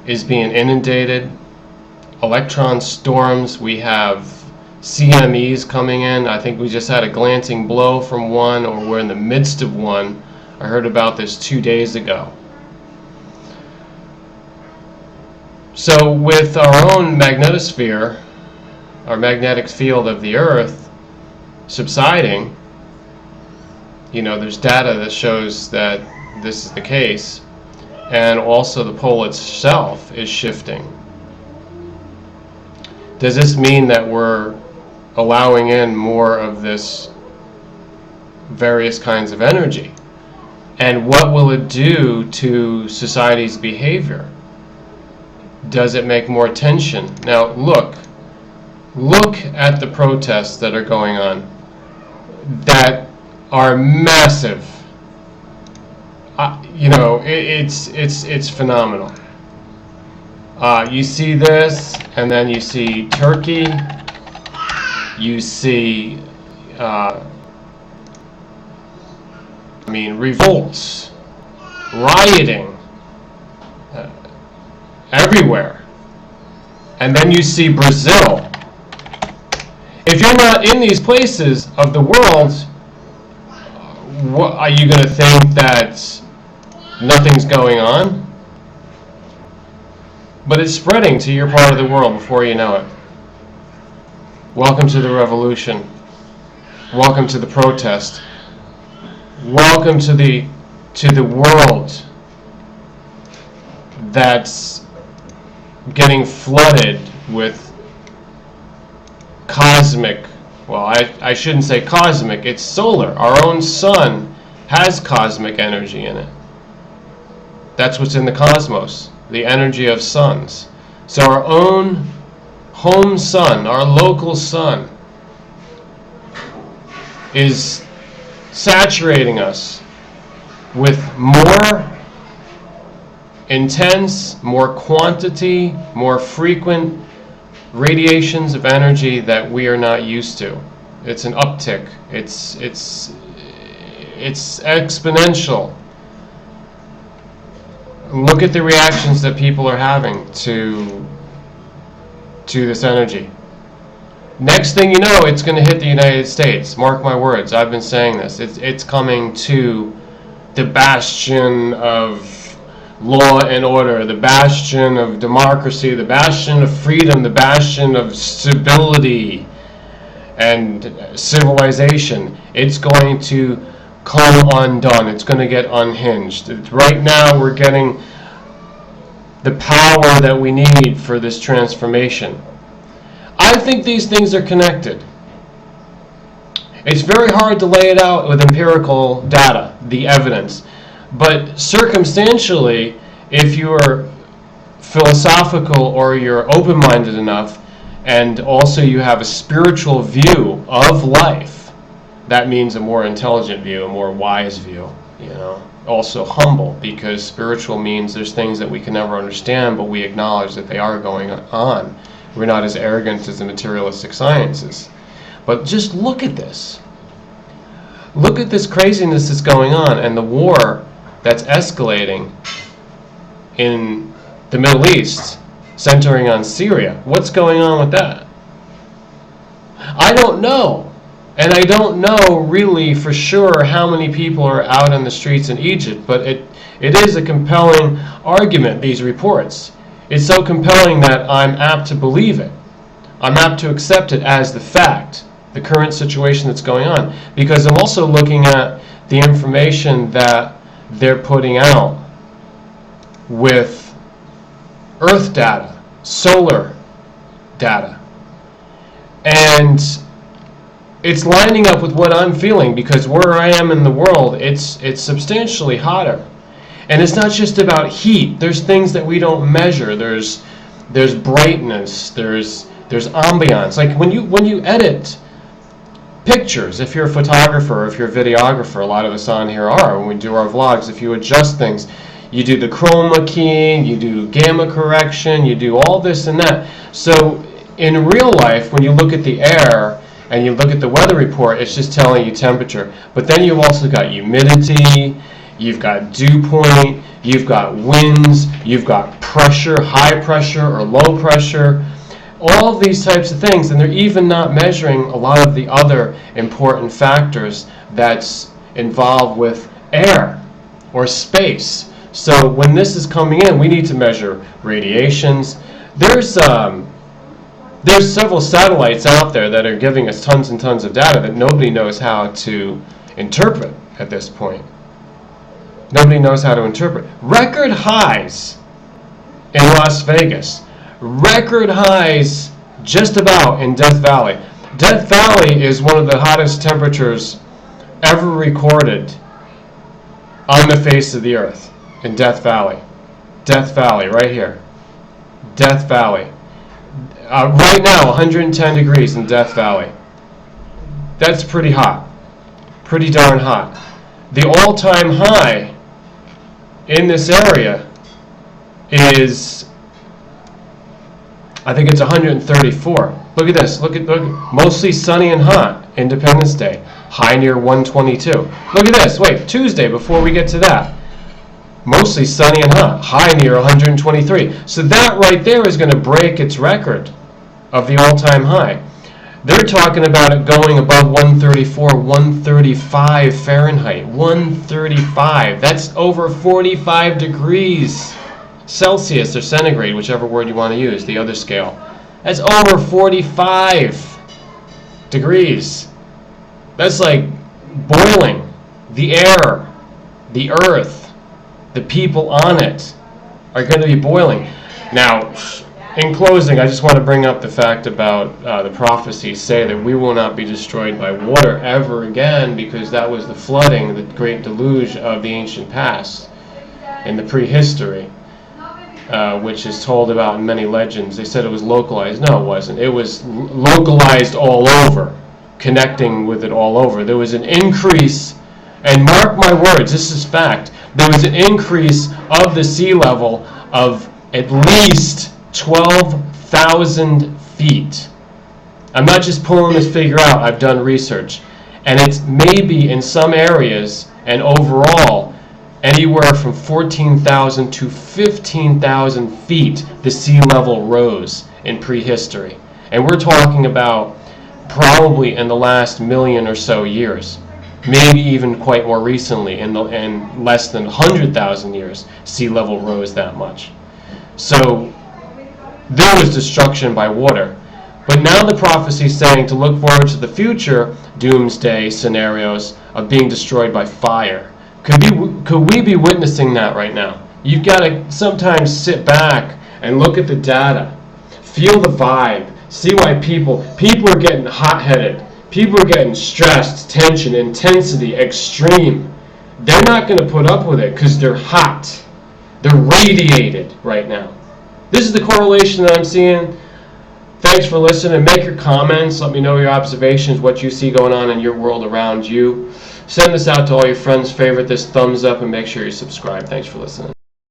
is being inundated. Electron storms. We have CMEs coming in. I think we just had a glancing blow from one, or we're in the midst of one. I heard about this 2 days ago. So with our own magnetosphere, our magnetic field of the Earth subsiding, you know, there's data that shows that this is the case, and also the pole itself is shifting. Does this mean that we're allowing in more of this various kinds of energy? And what will it do to society's behavior? Does it make more tension? Now look at the protests that are going on that are massive. You know, it's phenomenal. You see this, and then you see Turkey, you see revolts, rioting everywhere. And then you see Brazil. If you're not in these places of the world, what, are you going to think that nothing's going on? But it's spreading to your part of the world before you know it. Welcome to the revolution. Welcome to the protest. Welcome to the world that's getting flooded with cosmic, well, I shouldn't say cosmic, it's solar. Our own sun has cosmic energy in it. That's what's in the cosmos, the energy of suns. So our own home sun, our local sun, is saturating us with more intense, more quantity, more frequent radiations of energy that we are not used to. It's an uptick. It's exponential. Look at the reactions that people are having to this energy. Next thing you know, it's going to hit the United States. Mark my words. I've been saying this. It's coming to the bastion of law and order, the bastion of democracy, the bastion of freedom, the bastion of stability and civilization. It's going to come undone. It's going to get unhinged. Right now we're getting the power that we need for this transformation. I think these things are connected. It's very hard to lay it out with empirical data, the evidence. But circumstantially, if you're philosophical or you're open-minded enough, and also you have a spiritual view of life, that means a more intelligent view, a more wise view, you know. Also humble, because spiritual means there's things that we can never understand, but we acknowledge that they are going on. We're not as arrogant as the materialistic sciences. But just look at this. Look at this craziness that's going on, and the war that's escalating in the Middle East, centering on Syria. What's going on with that? I don't know. And I don't know really for sure how many people are out on the streets in Egypt, but it is a compelling argument, these reports. It's so compelling that I'm apt to believe it. I'm apt to accept it as the fact, the current situation that's going on, because I'm also looking at the information that they're putting out with Earth data, solar data. And it's lining up with what I'm feeling, because where I am in the world, it's substantially hotter. And it's not just about heat. There's things that we don't measure. There's brightness, there's ambiance. Like when you edit pictures, if you're a photographer, if you're a videographer, a lot of us on here are, when we do our vlogs, if you adjust things, you do the chroma keying, you do gamma correction, you do all this and that. So in real life, when you look at the air and you look at the weather report, it's just telling you temperature. But then you've also got humidity, you've got dew point, you've got winds, you've got pressure, high pressure or low pressure, all of these types of things, and they're even not measuring a lot of the other important factors that's involved with air or space. So when this is coming in, we need to measure radiations. There's several satellites out there that are giving us tons and tons of data that nobody knows how to interpret at this point. Nobody knows how to interpret. Record highs in Las Vegas. Record highs just about in Death Valley. Death Valley is one of the hottest temperatures ever recorded on the face of the earth in Death Valley. Death Valley, right here. Death Valley. Right now, 110 degrees in Death Valley. That's pretty hot. Pretty darn hot. The all-time high in this area is, I think it's 134. Look at this. Look. Mostly sunny and hot. Independence Day. High near 122. Look at this. Wait, Tuesday before we get to that. Mostly sunny and hot. High near 123. So that right there is going to break its record of the all-time high. They're talking about it going above 134, 135 Fahrenheit. 135. That's over 45 degrees Celsius or centigrade, whichever word you want to use, the other scale. That's over 45 degrees. That's like boiling. The air, the earth, the people on it are going to be boiling. Now, in closing, I just want to bring up the fact about the prophecies say that we will not be destroyed by water ever again, because that was the flooding, the great deluge of the ancient past in the prehistory, which is told about in many legends. They said it was localized. No, it wasn't. It was localized all over, connecting with it all over. There was an increase, and mark my words, this is fact, there was an increase of the sea level of at least 12,000 feet. I'm not just pulling this figure out, I've done research. And it's maybe in some areas and overall anywhere from 14,000 to 15,000 feet the sea level rose in prehistory. And we're talking about probably in the last million or so years. Maybe even quite more recently, in less than 100,000 years, sea level rose that much. So there was destruction by water. But now the prophecy is saying to look forward to the future doomsday scenarios of being destroyed by fire. Could we be witnessing that right now? You've got to sometimes sit back and look at the data. Feel the vibe. See why people are getting hot-headed. People are getting stressed, tension, intensity, extreme. They're not going to put up with it because they're hot. They're radiated right now. This is the correlation that I'm seeing. Thanks for listening. Make your comments. Let me know your observations, what you see going on in your world around you. Send this out to all your friends. Favorite this, thumbs up, and make sure you subscribe. Thanks for listening.